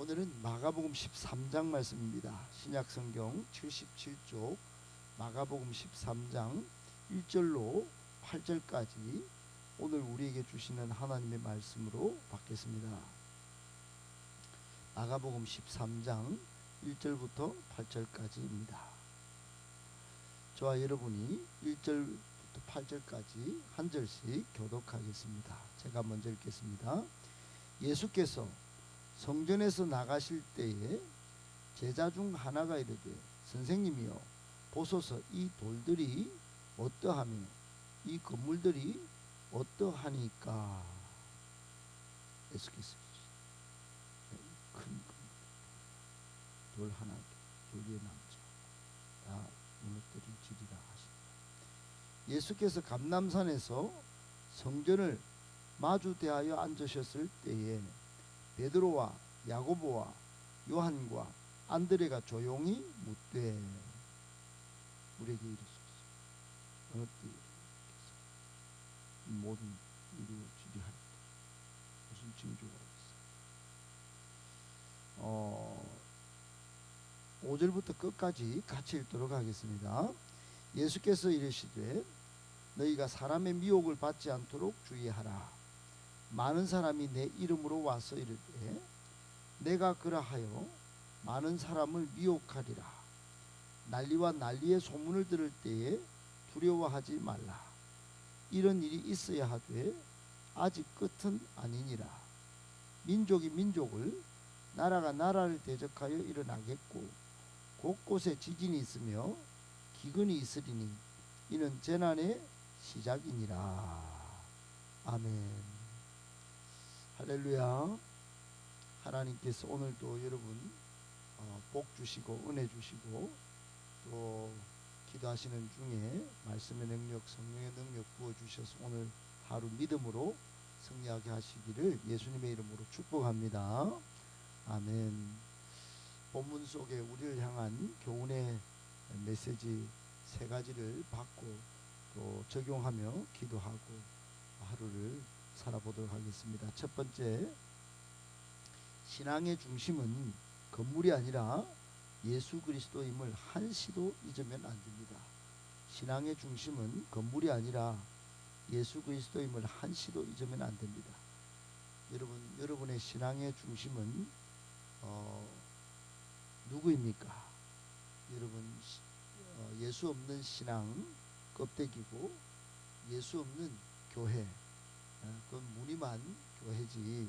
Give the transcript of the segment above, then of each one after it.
오늘은 마가복음 13장 말씀입니다. 신약성경 77쪽 마가복음 13장 1절로 8절까지 오늘 우리에게 주시는 하나님의 말씀으로 받겠습니다. 마가복음 13장 1절부터 8절까지입니다. 저와 여러분이 1절부터 8절까지 한 절씩 교독하겠습니다. 제가 먼저 읽겠습니다. 예수께서 성전에서 나가실 때에 제자 중 하나가 이르되 선생님이여 보소서 이 돌들이 어떠하며 이 건물들이 어떠하니까. 예수께서 큰 돌 하나 돌 위에 남지 다 무너뜨리리라 하시니라. 예수께서 감람산에서 성전을 마주 대하여 앉으셨을 때에 베드로와 야고보와 요한과 안드레가 조용히 묻되 우리에게 이르소서 어느 때에 이 모든 이루어지리 하리까. 무슨 징조가 있어? 5절부터 끝까지 같이 읽도록 하겠습니다. 예수께서 이르시되 너희가 사람의 미혹을 받지 않도록 주의하라. 많은 사람이 내 이름으로 와서 이르되 내가 그러하여 많은 사람을 미혹하리라. 난리와 난리의 소문을 들을 때에 두려워하지 말라. 이런 일이 있어야 하되 아직 끝은 아니니라. 민족이 민족을 나라가 나라를 대적하여 일어나겠고 곳곳에 지진이 있으며 기근이 있으리니 이는 재난의 시작이니라. 아멘. 할렐루야. 하나님께서 오늘도 여러분 복 주시고 은혜 주시고 또 기도하시는 중에 말씀의 능력, 성령의 능력 부어주셔서 오늘 하루 믿음으로 승리하게 하시기를 예수님의 이름으로 축복합니다. 아멘. 본문 속에 우리를 향한 교훈의 메시지 세 가지를 받고 또 적용하며 기도하고 하루를 살아보도록 하겠습니다. 첫 번째, 신앙의 중심은 건물이 아니라 예수 그리스도임을 한시도 잊으면 안 됩니다. 신앙의 중심은 건물이 아니라 예수 그리스도임을 한시도 잊으면 안 됩니다. 여러분의 신앙의 중심은 누구입니까? 여러분 예수 없는 신앙 껍데기고 예수 없는 교회 그건 무늬만 교회지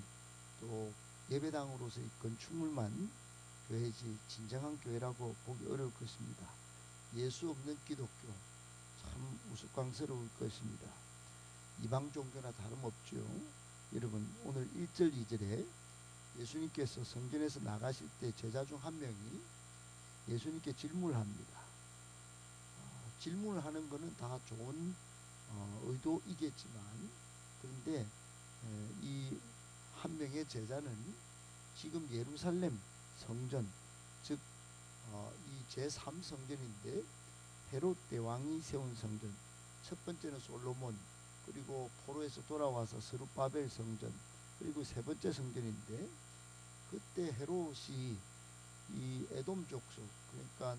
또 예배당으로서의 건축물만 교회지 진정한 교회라고 보기 어려울 것입니다. 예수 없는 기독교 참 우스꽝스러울 것입니다. 이방 종교나 다름없죠. 여러분 오늘 1절 2절에 예수님께서 성전에서 나가실 때 제자 중 한 명이 예수님께 질문을 합니다. 질문을 하는 것은 다 좋은 의도이겠지만 그런데 이 한 명의 제자는 지금 예루살렘 성전 즉 이 제3성전인데 헤롯 대왕이 세운 성전, 첫 번째는 솔로몬, 그리고 포로에서 돌아와서 스룹바벨 성전, 그리고 세 번째 성전인데 그때 헤롯이 이 에돔 족속 그러니까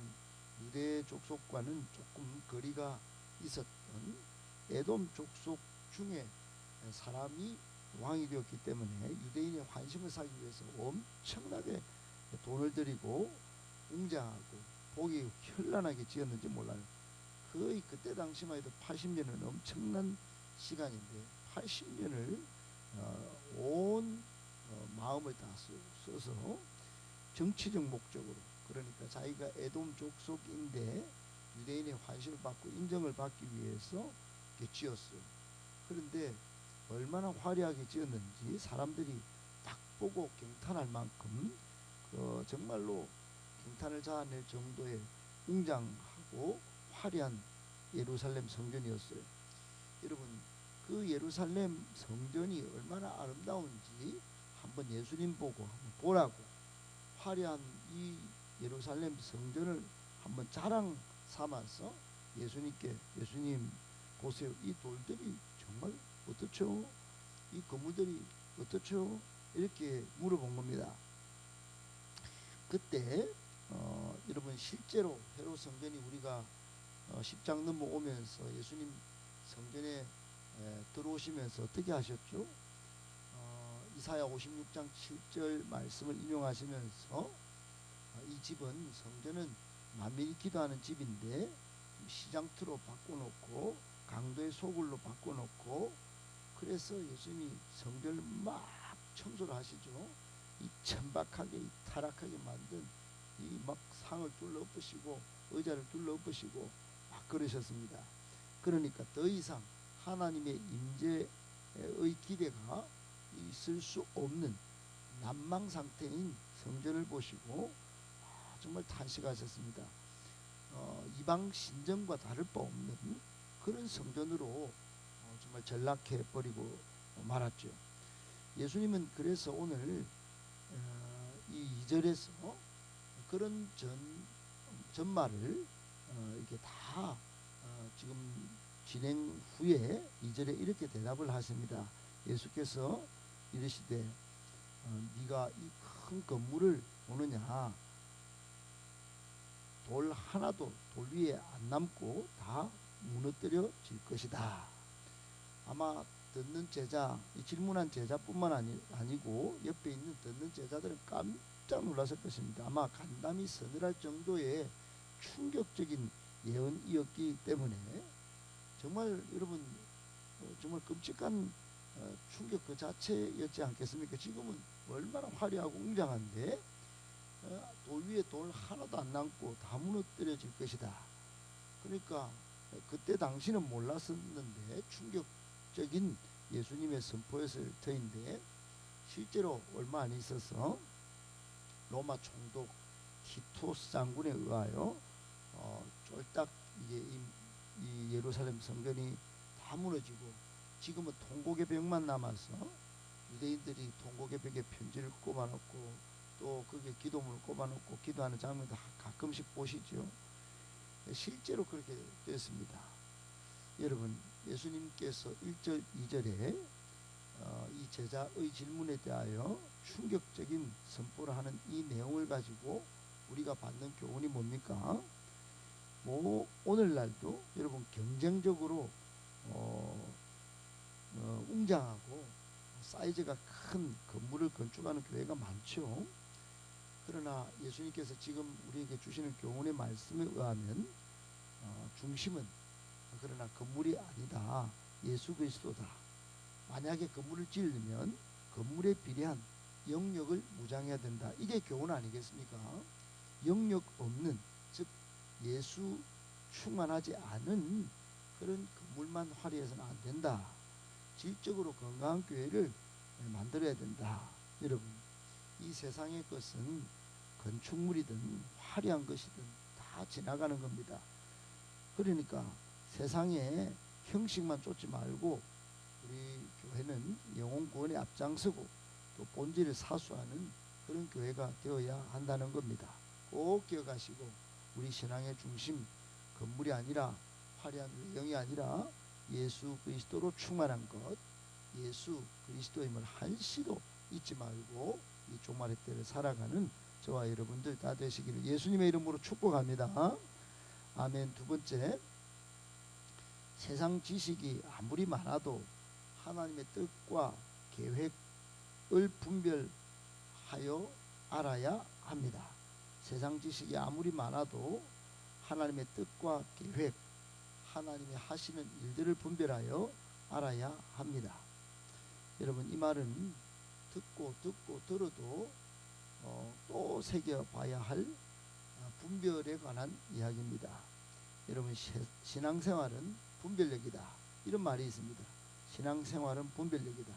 유대 족속과는 조금 거리가 있었던 에돔 족속 중에 사람이 왕이 되었기 때문에 유대인의 환심을 사기 위해서 엄청나게 돈을 들이고 웅장하고 복이 현란하게 지었는지 몰라요. 거의 그때 당시만 해도 80년은 엄청난 시간인데 80년을 온 마음을 다 써서 정치적 목적으로 그러니까 자기가 에돔 족속인데 유대인의 환심을 받고 인정을 받기 위해서 이렇게 지었어요. 그런데 얼마나 화려하게 지었는지 사람들이 딱 보고 경탄할 만큼 정말로 경탄을 자아낼 정도의 웅장하고 화려한 예루살렘 성전이었어요. 여러분 그 예루살렘 성전이 얼마나 아름다운지 한번 예수님 보고 한번 보라고 화려한 이 예루살렘 성전을 한번 자랑 삼아서 예수님 보세요. 이 돌들이 정말 어떻죠? 이 건물들이 어떻죠? 이렇게 물어본 겁니다. 그때 여러분 실제로 회로 성전이 우리가 10장 넘어오면서 예수님 성전에 들어오시면서 어떻게 하셨죠? 이사야 56장 7절 말씀을 인용하시면서 이 집은 성전은 만민이 기도하는 집인데 시장터로 바꿔놓고 강도의 소굴로 바꿔놓고 그래서 예수님이 성전을 막 청소를 하시죠. 이 천박하게 이 타락하게 만든 이 막 상을 둘러 엎으시고 의자를 둘러 엎으시고 막 그러셨습니다. 그러니까 더 이상 하나님의 임재의 기대가 있을 수 없는 난망 상태인 성전을 보시고 정말 탄식하셨습니다. 이방 신전과 다를 바 없는 그런 성전으로 정말 전락해 버리고 말았죠. 예수님은 그래서 오늘 이 2절에서 그런 전말을 이렇게 다 지금 진행 후에 2절에 이렇게 대답을 하십니다. 예수께서 이르시되 네가 이 큰 건물을 보느냐? 돌 하나도 돌 위에 안 남고 다 무너뜨려질 것이다. 아마 듣는 제자, 이 질문한 제자뿐만 아니고 옆에 있는 듣는 제자들은 깜짝 놀랐을 것입니다. 아마 간담이 서늘할 정도의 충격적인 예언이었기 때문에 정말 여러분 정말 끔찍한 충격 그 자체였지 않겠습니까? 지금은 얼마나 화려하고 웅장한데 돌 위에 돌 하나도 안 남고 다 무너뜨려질 것이다. 그러니까 그때 당시는 몰랐었는데 충격적인 예수님의 선포였을 터인데 실제로 얼마 안 있어서 로마 총독 티투스 장군에 의하여 쫄딱 이제 이 예루살렘 성전이 다 무너지고 지금은 통곡의 벽만 남아서 유대인들이 통곡의 벽에 편지를 꼽아놓고 또 거기에 기도문을 꼽아놓고 기도하는 장면도 가끔씩 보시죠. 실제로 그렇게 됐습니다. 여러분 예수님께서 1절 2절에 이 제자의 질문에 대하여 충격적인 선포를 하는 이 내용을 가지고 우리가 받는 교훈이 뭡니까? 오늘날도 여러분 경쟁적으로 웅장하고 사이즈가 큰 건물을 건축하는 교회가 많죠. 그러나 예수님께서 지금 우리에게 주시는 교훈의 말씀에 의하면 중심은 그러나 건물이 아니다. 예수 그리스도다. 만약에 건물을 지으려면 건물에 비례한 영역을 무장해야 된다. 이게 교훈 아니겠습니까? 영역 없는 즉 예수 충만하지 않은 그런 건물만 화려해서는 안 된다. 질적으로 건강한 교회를 만들어야 된다. 여러분 이 세상의 것은 건축물이든 화려한 것이든 다 지나가는 겁니다. 그러니까 세상의 형식만 쫓지 말고 우리 교회는 영혼 구원에 앞장서고 또 본질을 사수하는 그런 교회가 되어야 한다는 겁니다. 꼭 기억하시고 우리 신앙의 중심 건물이 아니라 화려한 외형이 아니라 예수 그리스도로 충만한 것, 예수 그리스도임을 한시도 잊지 말고 이 종말의 때를 살아가는 저와 여러분들 다 되시기를 예수님의 이름으로 축복합니다. 아멘. 두 번째, 세상 지식이 아무리 많아도 하나님의 뜻과 계획을 분별하여 알아야 합니다. 세상 지식이 아무리 많아도 하나님의 뜻과 계획, 하나님이 하시는 일들을 분별하여 알아야 합니다. 여러분 이 말은 듣고 들어도 또 새겨봐야 할 분별에 관한 이야기입니다. 여러분 신앙생활은 분별력이다. 이런 말이 있습니다. 신앙생활은 분별력이다.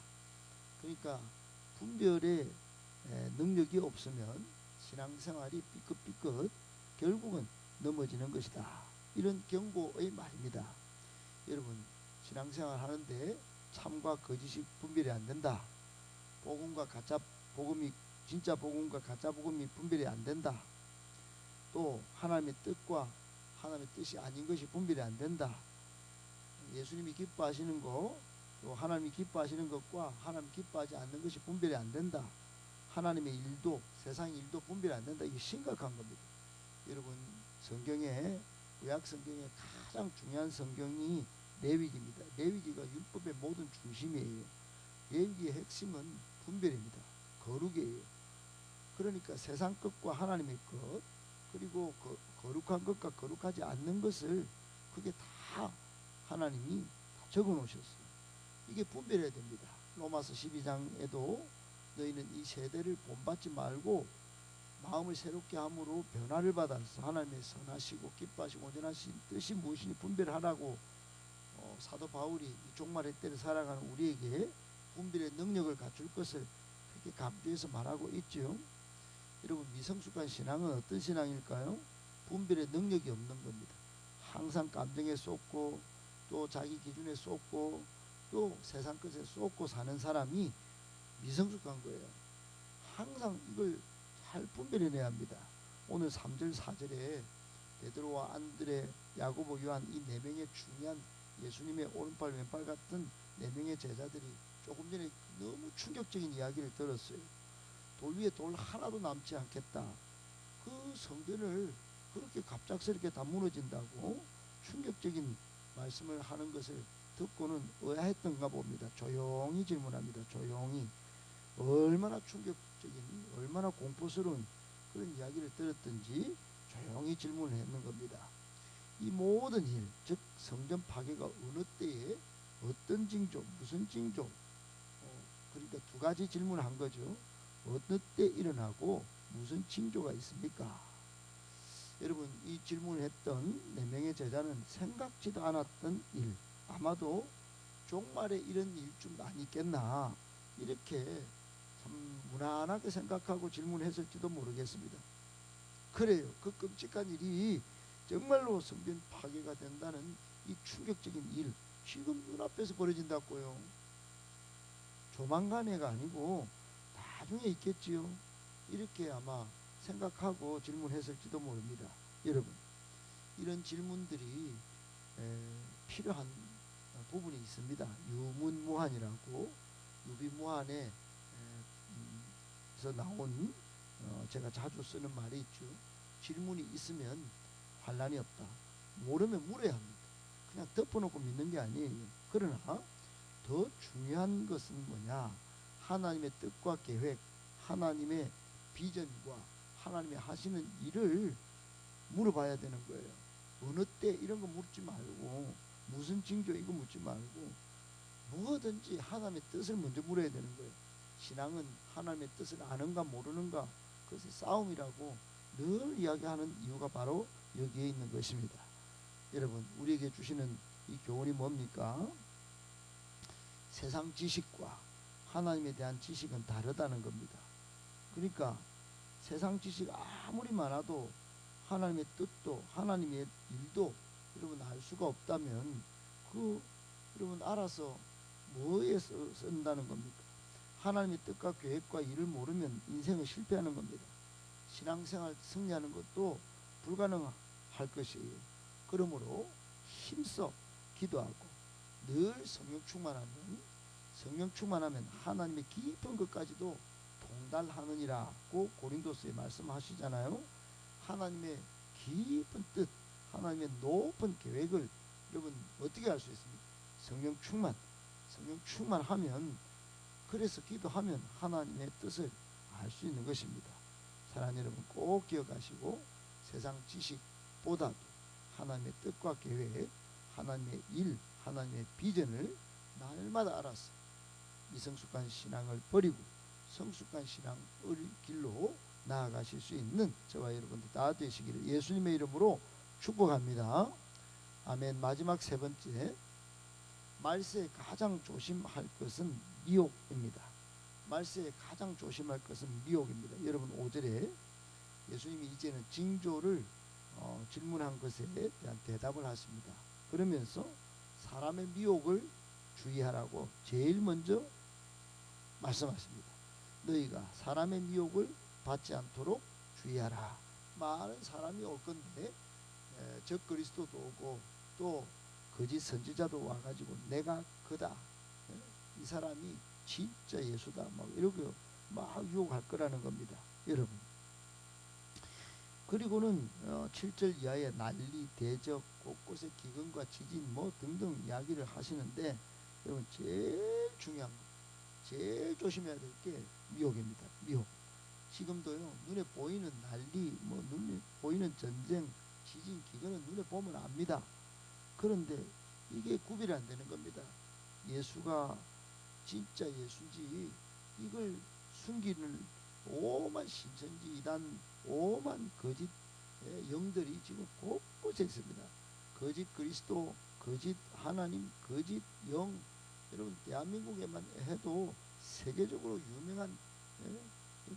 그러니까 분별의 능력이 없으면 신앙생활이 삐끗삐끗 결국은 넘어지는 것이다. 이런 경고의 말입니다. 여러분 신앙생활 하는데 참과 거짓이 분별이 안 된다. 복음과 가짜 복음이 진짜 복음과 가짜 복음이 분별이 안 된다. 또 하나님의 뜻과 하나님의 뜻이 아닌 것이 분별이 안 된다. 예수님이 기뻐하시는 것, 또 하나님이 기뻐하시는 것과 하나님 기뻐하지 않는 것이 분별이 안 된다. 하나님의 일도 세상 일도 분별 안 된다. 이게 심각한 겁니다. 여러분, 성경에 구약 성경에 가장 중요한 성경이 레위기입니다. 레위기가 율법의 모든 중심이에요. 레위기의 핵심은 분별입니다. 거룩이에요. 그러니까 세상 것과 하나님의 것, 그리고 거룩한 것과 거룩하지 않는 것을 그게 다 하나님이 다 적어 놓으셨어요. 이게 분별해야 됩니다. 로마서 12장에도 너희는 이 세대를 본받지 말고 마음을 새롭게 함으로 변화를 받아서 하나님의 선하시고 기뻐하시고 온전하신 뜻이 무엇이니 분별하라고 사도 바울이 이 종말의 때를 살아가는 우리에게 분별의 능력을 갖출 것을 그렇게 강조해서 말하고 있죠. 여러분, 미성숙한 신앙은 어떤 신앙일까요? 분별의 능력이 없는 겁니다. 항상 감정에 쏟고 또 자기 기준에 쏟고 또 세상 것에 쏟고 사는 사람이 미성숙한 거예요. 항상 이걸 잘 분별해내야 합니다. 오늘 3절 4절에 베드로와 안드레, 야고보, 요한 이 네 명의 중요한 예수님의 오른팔 왼팔 같은 네 명의 제자들이 조금 전에 너무 충격적인 이야기를 들었어요. 돌 위에 돌 하나도 남지 않겠다. 그 성전을 그렇게 갑작스럽게 다 무너진다고 충격적인 말씀을 하는 것을 듣고는 의아했던가 봅니다. 조용히 질문합니다. 조용히. 얼마나 충격적인, 얼마나 공포스러운 그런 이야기를 들었던지 조용히 질문을 했는 겁니다. 이 모든 일, 즉 성전 파괴가 어느 때에 어떤 징조, 무슨 징조, 그러니까 두 가지 질문을 한 거죠. 어느 때 일어나고 무슨 징조가 있습니까? 여러분, 이 질문을 했던 네 명의 제자는 생각지도 않았던 일, 아마도 종말에 이런 일 좀 아니겠나 이렇게 참 무난하게 생각하고 질문했을지도 모르겠습니다. 그래요. 그 끔찍한 일이 정말로 성전 파괴가 된다는 이 충격적인 일, 지금 눈앞에서 벌어진다고요. 조만간에가 아니고 나중에 있겠지요. 이렇게 아마 생각하고 질문했을지도 모릅니다. 여러분, 이런 질문들이 필요한 부분이 있습니다. 유문무한이라고 유비무한에서 나온 제가 자주 쓰는 말이 있죠. 질문이 있으면 환란이 없다. 모르면 물어야 합니다. 그냥 덮어놓고 믿는 게 아니에요. 그러나 더 중요한 것은 뭐냐? 하나님의 뜻과 계획, 하나님의 비전과 하나님의 하시는 일을 물어봐야 되는 거예요. 어느 때 이런 거 묻지 말고 무슨 징조 이거 묻지 말고 무엇든지 하나님의 뜻을 먼저 물어야 되는 거예요. 신앙은 하나님의 뜻을 아는가 모르는가 그것이 싸움이라고 늘 이야기하는 이유가 바로 여기에 있는 것입니다. 여러분, 우리에게 주시는 이 교훈이 뭡니까? 세상 지식과 하나님에 대한 지식은 다르다는 겁니다. 그러니까 세상 지식 아무리 많아도 하나님의 뜻도 하나님의 일도 여러분 알 수가 없다면 여러분 알아서 뭐에 쓴다는 겁니까? 하나님의 뜻과 계획과 일을 모르면 인생은 실패하는 겁니다. 신앙생활 승리하는 것도 불가능할 것이에요. 그러므로 힘써 기도하고 늘 성령 충만하면 하나님의 깊은 것까지도 통달하느니라고 고린도서에 말씀하시잖아요. 하나님의 깊은 뜻, 하나님의 높은 계획을 여러분 어떻게 알 수 있습니까? 성령 충만하면, 그래서 기도하면 하나님의 뜻을 알 수 있는 것입니다. 사랑하는 여러분, 꼭 기억하시고 세상 지식보다도 하나님의 뜻과 계획, 하나님의 일, 하나님의 비전을 날마다 알아서 미성숙한 신앙을 버리고 성숙한 신앙의 길로 나아가실 수 있는 저와 여러분들 다 되시기를 예수님의 이름으로 축복합니다. 아멘. 마지막 세 번째, 말세에 가장 조심할 것은 미혹입니다. 말세에 가장 조심할 것은 미혹입니다. 여러분 5절에 예수님이 이제는 징조를 질문한 것에 대한 대답을 하십니다. 그러면서 사람의 미혹을 주의하라고 제일 먼저 말씀하십니다. 너희가 사람의 미혹을 받지 않도록 주의하라. 많은 사람이 올 건데 적 그리스도도 오고 또 거짓 선지자도 와가지고 내가 그다, 이 사람이 진짜 예수다 막 이러고 막 유혹할 거라는 겁니다, 여러분. 그리고는 7절 이하에 난리, 대적, 곳곳에 기근과 지진 뭐 등등 이야기를 하시는데, 여러분 제일 중요한 거, 제일 조심해야 될 게 미혹입니다. 미혹. 지금도요, 눈에 보이는 난리, 뭐 눈에 보이는 전쟁, 지진, 기근은 눈에 보면 압니다. 그런데 이게 구별이 안 되는 겁니다. 예수가 진짜 예수인지 이걸 숨기는 오만 신천지 이단, 오만 거짓 영들이 지금 곳곳에 있습니다. 거짓 그리스도, 거짓 하나님, 거짓 영. 여러분 대한민국에만 해도 세계적으로 유명한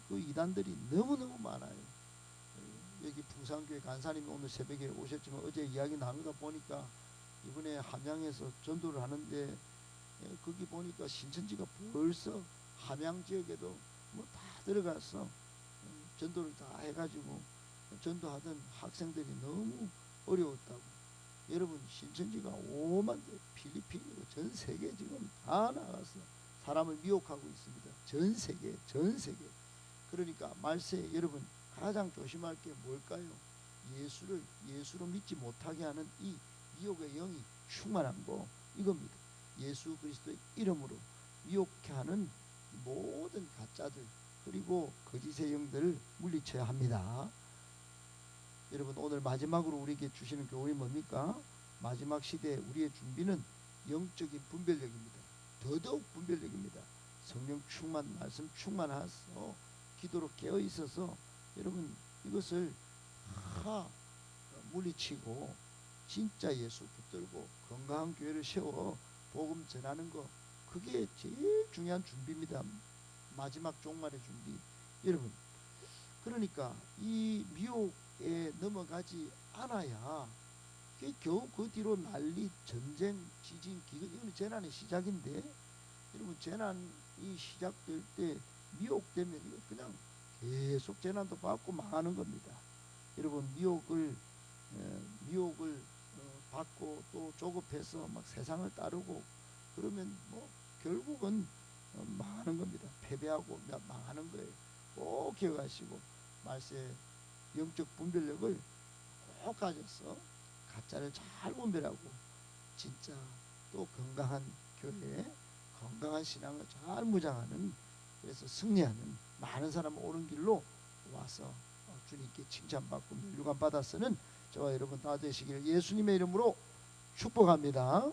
그 이단들이 너무너무 많아요. 여기 풍산교회 간사님이 오늘 새벽에 오셨지만 어제 이야기 나누다 보니까 이번에 함양에서 전도를 하는데 거기 보니까 신천지가 벌써 함양 지역에도 뭐 다 들어가서 전도를 다 해가지고 전도하던 학생들이 너무 어려웠다고. 여러분 신천지가 5만 대, 필리핀이고 전 세계 지금 다 나가서 사람을 미혹하고 있습니다. 전 세계, 전 세계. 그러니까 말세 여러분 가장 조심할 게 뭘까요? 예수로 믿지 못하게 하는 이 미혹의 영이 충만한 거, 이겁니다. 예수 그리스도의 이름으로 미혹해 하는 모든 가짜들, 그리고 거짓의 영들을 물리쳐야 합니다. 여러분 오늘 마지막으로 우리에게 주시는 교훈이 뭡니까? 마지막 시대에 우리의 준비는 영적인 분별력입니다. 더더욱 분별력입니다. 성령 충만, 말씀 충만하서 기도로 깨어 있어서 여러분 이것을 다 물리치고 진짜 예수 붙들고 건강한 교회를 세워 복음 전하는 거, 그게 제일 중요한 준비입니다. 마지막 종말의 준비. 여러분 그러니까 이 미혹에 넘어가지 않아야, 겨우 그 뒤로 난리, 전쟁, 지진, 기근, 이거는 재난의 시작인데, 여러분 재난이 시작될 때 미혹되면 이거 그냥 계속 재난도 받고 망하는 겁니다. 여러분 미혹을 받고 또 조급해서 막 세상을 따르고 그러면 뭐 결국은 망하는 겁니다. 패배하고 망하는 거예요. 꼭 기억하시고 말세 영적 분별력을 꼭 가져서 가짜를 잘 분별하고 진짜 또 건강한 교회, 건강한 신앙을 잘 무장하는, 그래서 승리하는 많은 사람 옳은 길로 와서 주님께 칭찬받고 멸류관 받아 쓰는 저와 여러분 다 되시기를 예수님의 이름으로 축복합니다.